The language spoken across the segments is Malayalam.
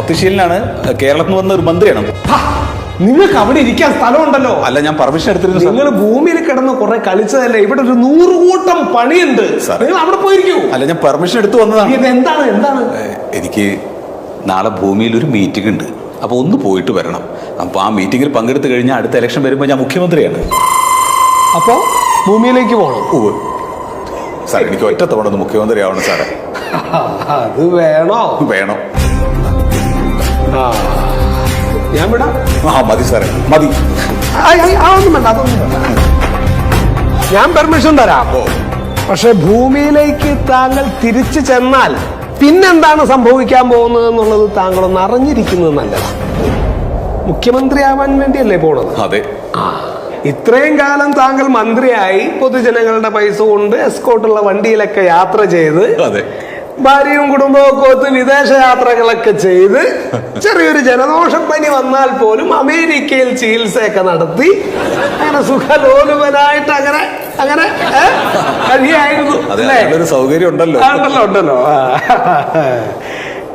ഭക്തിശീലനാണ്, കേരളത്തിൽ നിന്ന് വന്ന ഒരു മന്ത്രിയാണ്. നിങ്ങൾക്ക് അവിടെ ഇരിക്കാൻ സ്ഥലമുണ്ടല്ലോ. അല്ല, ഞാൻ പെർമിഷൻ എടുത്തിരുന്നു. നിങ്ങൾ ഭൂമിയിൽ കിടന്ന് കുറെ കളിച്ചതല്ലേ, ഇവിടെ ഒരു 100 കൂട്ടം പണിയുണ്ട്. നിങ്ങൾ അവിടെ പോയിരിക്കൂ. അല്ല, ഞാൻ പെർമിഷൻ എടുത്തു വന്നതാണ്. എന്താണ് എന്താണ്? എനിക്ക് നാളെ ഭൂമിയിൽ ഒരു മീറ്റിംഗ് ഉണ്ട്, അപ്പൊ ഒന്ന് പോയിട്ട് വരണം. അപ്പൊ ആ മീറ്റിംഗിൽ പങ്കെടുത്തു കഴിഞ്ഞാൽ അടുത്ത ഇലക്ഷൻ വരുമ്പോൾ ഞാൻ മുഖ്യമന്ത്രിയാണ്. അപ്പോ ഭൂമിയിലേക്ക് പോകണം. സാർ, എനിക്ക് ഒറ്റ തവണ ഒന്ന് മുഖ്യമന്ത്രി ആവണം സാറേ. അത് വേണോ? വേണം. ഞാൻ വിടാം. മതി സാറേ, മതി. അതൊന്നും വേണ്ട, അതൊന്നും വേണ്ട. ഞാൻ പെർമിഷൻ തരാം. പക്ഷെ ഭൂമിയിലേക്ക് താങ്കൾ തിരിച്ചു ചെന്നാൽ പിന്നെന്താണ് സംഭവിക്കാൻ പോകുന്നത് എന്നുള്ളത് താങ്കളൊന്ന് അറിഞ്ഞിരിക്കുന്നത് നല്ലതാണ്. മുഖ്യമന്ത്രിയാവാൻ വേണ്ടിയല്ലേ പോണത്? അതെ. ഇത്രയും കാലം താങ്കൾ മന്ത്രിയായി പൊതുജനങ്ങളുടെ പൈസ കൊണ്ട് എസ്കോട്ടുള്ള വണ്ടിയിലൊക്കെ യാത്ര ചെയ്ത്, ഭാര്യയും കുടുംബവും ഒക്കെ ഒത്ത് വിദേശ യാത്രകളൊക്കെ ചെയ്ത്, ചെറിയൊരു ജലദോഷപ്പനി വന്നാൽ പോലും അമേരിക്കയിൽ ചികിത്സയൊക്കെ നടത്തി അങ്ങനെ സുഖലോലുപനായിട്ട് അങ്ങനെ അങ്ങനെ കഴിയായിരുന്നു. സൗകര്യം ഉണ്ടല്ലോ. ഉണ്ടല്ലോ.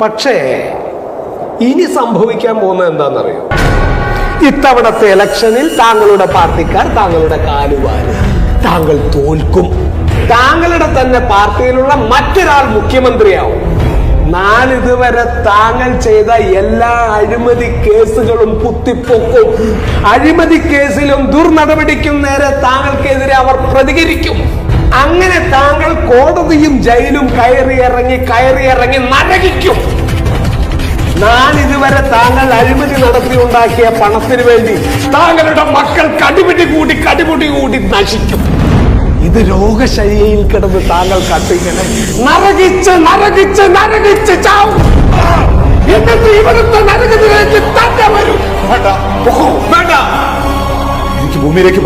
പക്ഷേ ഇനി സംഭവിക്കാൻ പോകുന്നത് എന്താണെന്നറിയോ? ഇത്തവണത്തെ ഇലക്ഷനിൽ താങ്കളുടെ പാർട്ടിക്കാർ താങ്കളുടെ കാലുവാരി, താങ്കൾ തോൽക്കും. താങ്കളുടെ തന്നെ പാർട്ടിയിലുള്ള മറ്റൊരാൾ മുഖ്യമന്ത്രിയാവും. നാളിതുവരെ താങ്കൾ ചെയ്ത എല്ലാ അഴിമതി കേസുകളും കുത്തിപ്പൊക്കും. അഴിമതി കേസിലും ദുർനടപടിക്കും നേരെ താങ്കൾക്കെതിരെ അവർ പ്രതികരിക്കും. അങ്ങനെ താങ്കൾ കോടതിയും ജയിലും കയറിയിറങ്ങി നരകിക്കും. നാളിതുവരെ താങ്കൾ അഴിമതി നടത്തിയുണ്ടാക്കിയ പണത്തിന് വേണ്ടി താങ്കളുടെ മക്കൾ കടിപിടി കൂടി നശിക്കും. ഇത് രോഗശയ്യയിൽ കിടന്ന് താങ്കൾ കട്ടിങ്ങനെ നരകിച്ച് ചാവും. എന്നിട്ട് ഇവിടുത്തെ നരകത്തിലേക്ക് തന്നെ വരും. വേണ്ട, എനിക്ക് ഭൂമിയിലേക്ക്